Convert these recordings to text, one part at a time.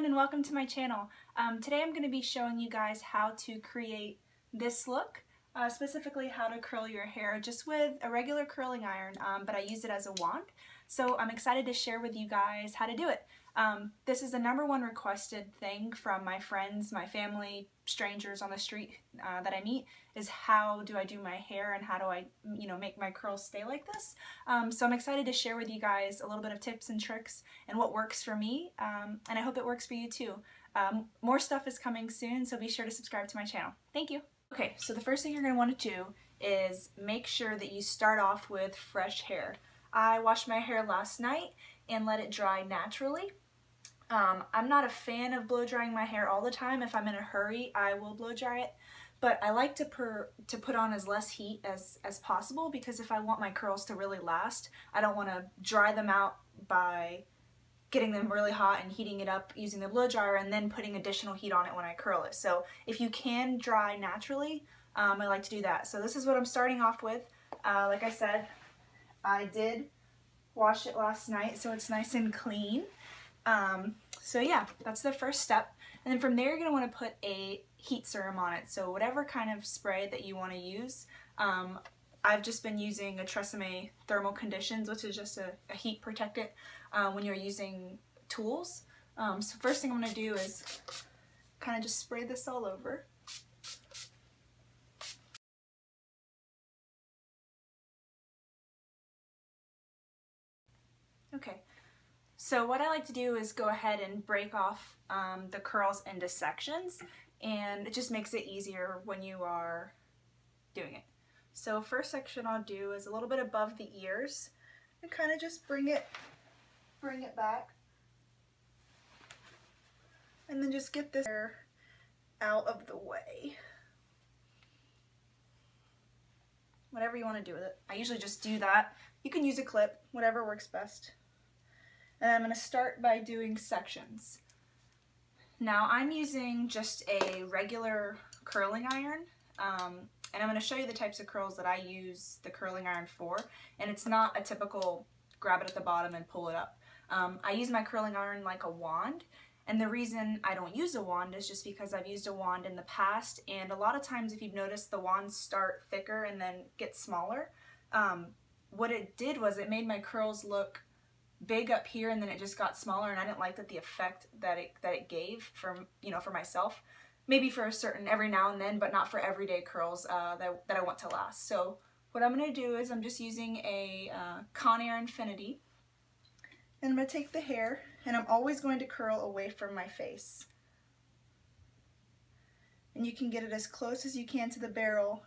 everyone and welcome to my channel. Today I'm going to be showing you guys how to create this look, specifically how to curl your hair just with a regular curling iron, but I use it as a wand. So I'm excited to share with you guys how to do it. This is the #1 requested thing from my friends, my family, strangers on the street that I meet, is how do I do my hair and how do I, make my curls stay like this. So I'm excited to share with you guys a little bit of tips and tricks and what works for me, and I hope it works for you too. More stuff is coming soon, so be sure to subscribe to my channel. Thank you. Okay, so the first thing you're going to want to do is make sure that you start off with fresh hair. I washed my hair last night and let it dry naturally. I'm not a fan of blow drying my hair all the time. If I'm in a hurry, I will blow dry it, but I like to put on as less heat as possible, because if I want my curls to really last, I don't want to dry them out by getting them really hot and heating it up using the blow dryer and then putting additional heat on it when I curl it. So if you can dry naturally, I like to do that. So this is what I'm starting off with. Like I said, I did wash it last night, so it's nice and clean. So yeah, that's the first step. And then from there, you're going to want to put a heat serum on it. So whatever kind of spray that you want to use. I've just been using a TRESemmé Thermal Conditions, which is just a heat protectant when you're using tools. So first thing I'm going to do is kind of just spray this all over. Okay. So what I like to do is go ahead and break off the curls into sections, and it just makes it easier when you are doing it. So first section I'll do is a little bit above the ears and kind of just bring it back, and then just get this hair out of the way. Whatever you want to do with it. I usually just do that. You can use a clip, whatever works best. And I'm going to start by doing sections. Now I'm using just a regular curling iron, and I'm going to show you the types of curls that I use the curling iron for, and it's not a typical grab it at the bottom and pull it up. I use my curling iron like a wand, and the reason I don't use a wand is just because I've used a wand in the past, and a lot of times if you've noticed, the wands start thicker and then get smaller. What it did was it made my curls look big up here, and then it just got smaller, and I didn't like the effect that it gave for myself. Maybe for a certain every now and then, but not for everyday curls that I want to last. So what I'm going to do is I'm just using a Conair Infinity, and I'm going to take the hair, and I'm always going to curl away from my face. And you can get it as close as you can to the barrel.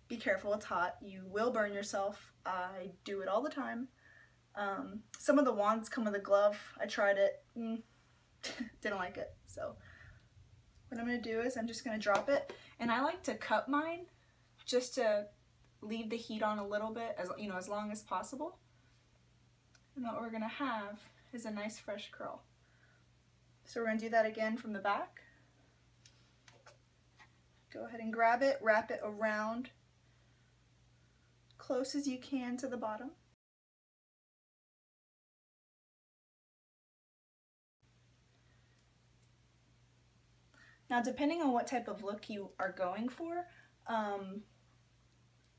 Be careful, it's hot. You will burn yourself. I do it all the time. Some of the wands come with a glove. I tried it, didn't like it. So what I'm going to do is I'm just going to drop it, and I like to cup mine just to leave the heat on a little bit, as long as possible. And what we're going to have is a nice fresh curl. So we're going to do that again from the back. Go ahead and grab it, wrap it around close as you can to the bottom. Now, depending on what type of look you are going for,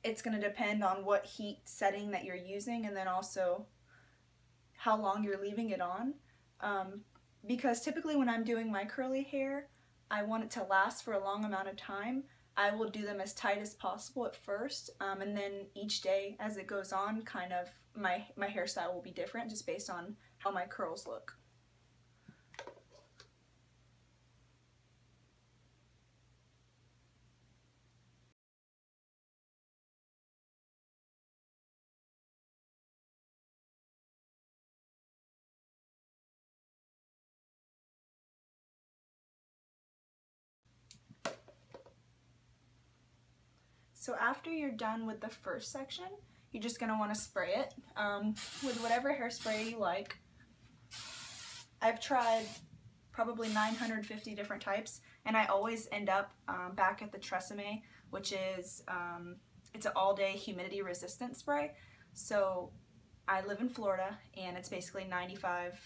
it's going to depend on what heat setting that you're using, and then also how long you're leaving it on. Because typically when I'm doing my curly hair, I want it to last for a long amount of time. I will do them as tight as possible at first, and then each day as it goes on, kind of my hairstyle will be different just based on how my curls look. So after you're done with the first section, you're just going to want to spray it with whatever hairspray you like. I've tried probably 950 different types, and I always end up back at the TRESemmé, which is it's an all-day humidity resistant spray. So I live in Florida, and it's basically 95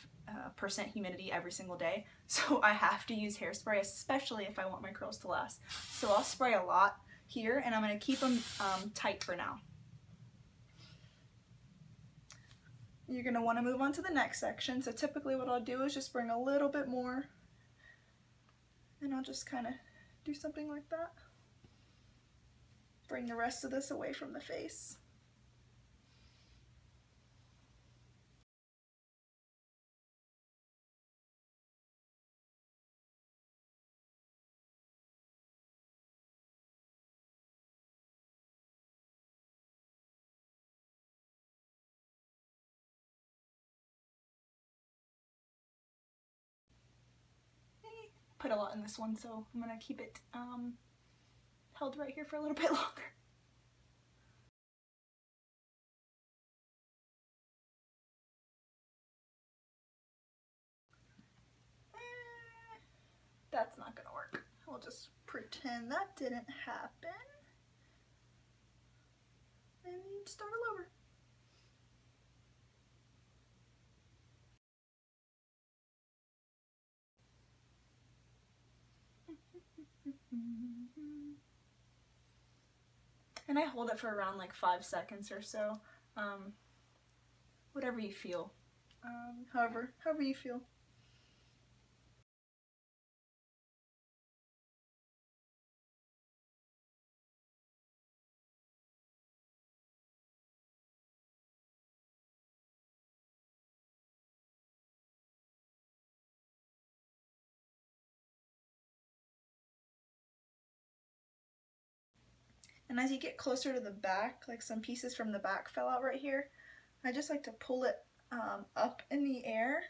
percent humidity every single day, so I have to use hairspray, especially if I want my curls to last. So I'll spray a lot here, and I'm going to keep them tight for now. You're going to want to move on to the next section. So typically what I'll do is just bring a little bit more, and I'll just kind of do something like that. Bring the rest of this away from the face. Put a lot in this one, so I'm gonna keep it held right here for a little bit longer. That's not gonna work. We'll just pretend that didn't happen and start all over. And I hold it for around like 5 seconds or so, whatever you feel, however you feel. And as you get closer to the back, like some pieces from the back fell out right here, I just like to pull it up in the air.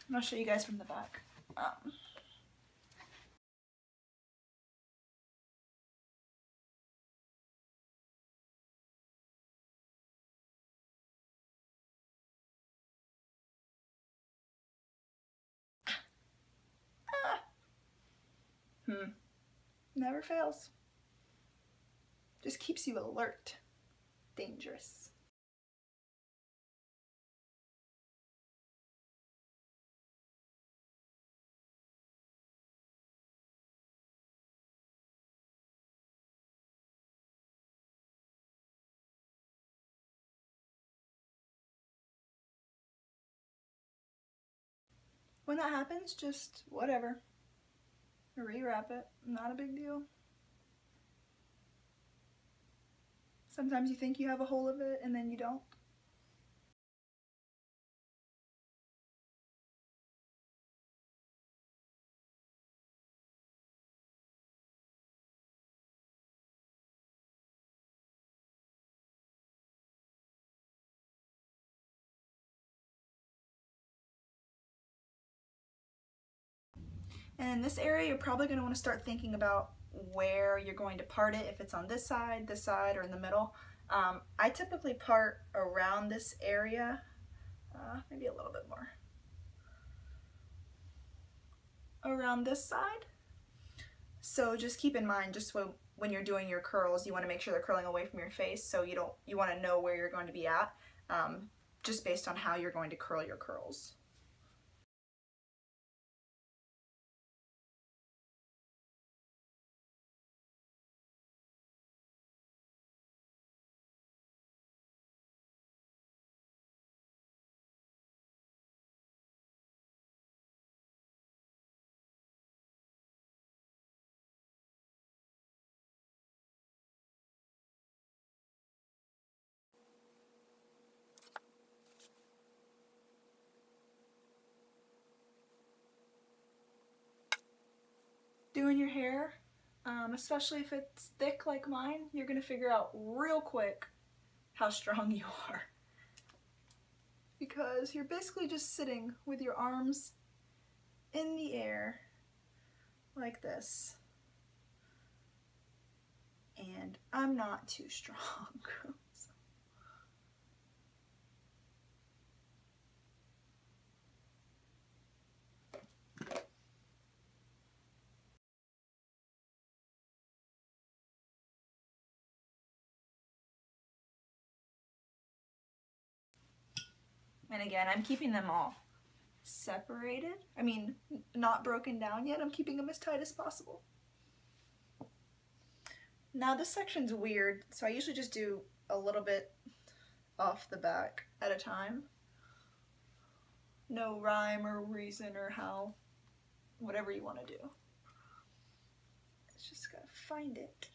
And I'll show you guys from the back. Never fails. Just keeps you alert. Dangerous. When that happens, just whatever. Rewrap it. Not a big deal. Sometimes you think you have a hold of it and then you don't. And in this area, you're probably going to want to start thinking about where you're going to part it, if it's on this side, or in the middle. I typically part around this area, maybe a little bit more. Around this side. So just keep in mind, just when you're doing your curls, you want to make sure they're curling away from your face, so you want to know where you're going to be at, just based on how you're going to curl your curls. Doing your hair, especially if it's thick like mine, you're going to figure out real quick how strong you are. Because you're basically just sitting with your arms in the air like this. And I'm not too strong. And again, I'm keeping them all separated. I mean, not broken down yet. I'm keeping them as tight as possible. Now this section's weird, so I usually just do a little bit off the back at a time. No rhyme or reason or how, whatever you want to do. It's just gotta find it.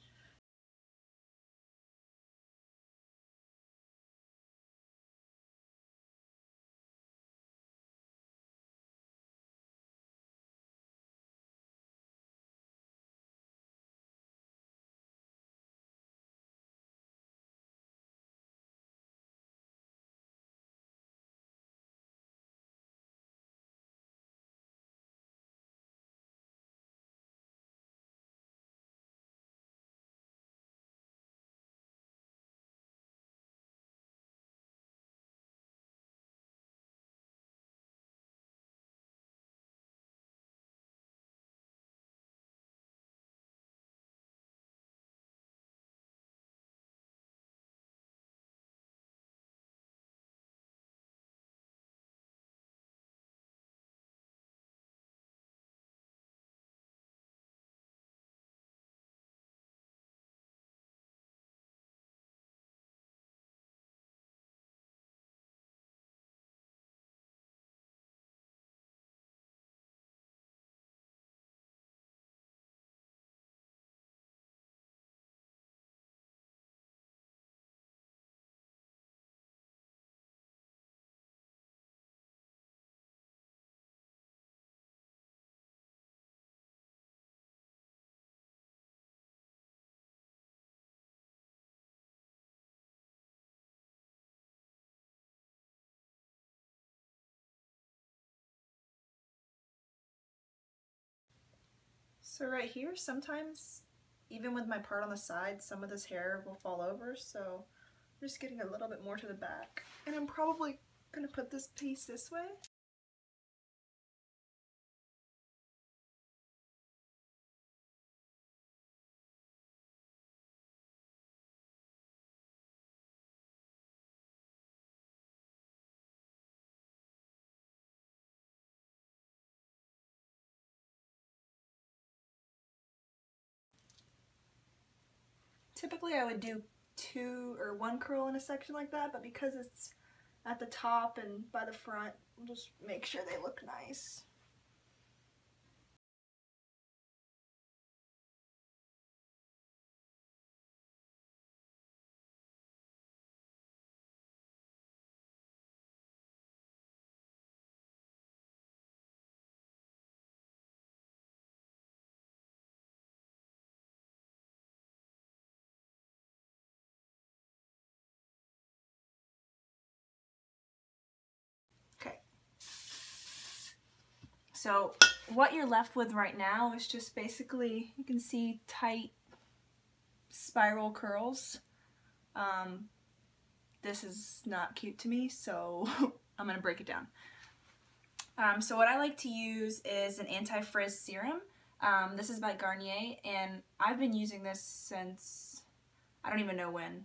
So right here, sometimes, even with my part on the side, some of this hair will fall over, so I'm just getting a little bit more to the back. And I'm probably gonna put this piece this way. Typically I would do 2 or 1 curl in a section like that, but because it's at the top and by the front, I'll just make sure they look nice. Okay. So what you're left with right now is just basically, you can see tight spiral curls. This is not cute to me, so I'm gonna break it down. So what I like to use is an anti-frizz serum. This is by Garnier, and I've been using this since, I don't even know when.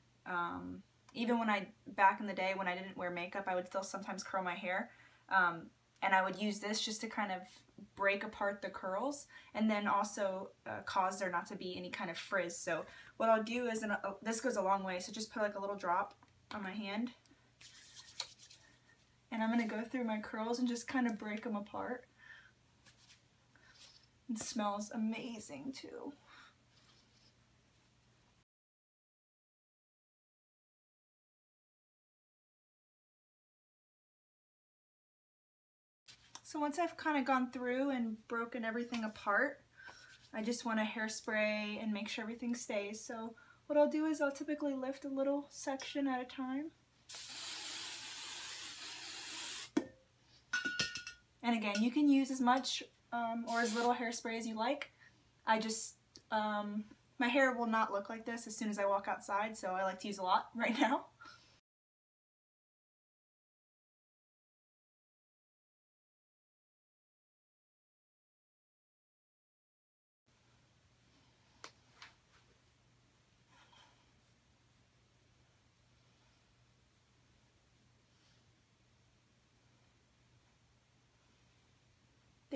Even when back in the day when I didn't wear makeup, I would still sometimes curl my hair. And I would use this just to kind of break apart the curls and then also cause there not to be any kind of frizz. So what I'll do is, this goes a long way, so just put like a little drop on my hand. And I'm going to go through my curls and just kind of break them apart. It smells amazing too. So once I've kind of gone through and broken everything apart, I just want to hairspray and make sure everything stays. So what I'll do is I'll typically lift a little section at a time. And again, you can use as much or as little hairspray as you like. I just, my hair will not look like this as soon as I walk outside, so I like to use a lot right now.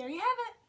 there you have it.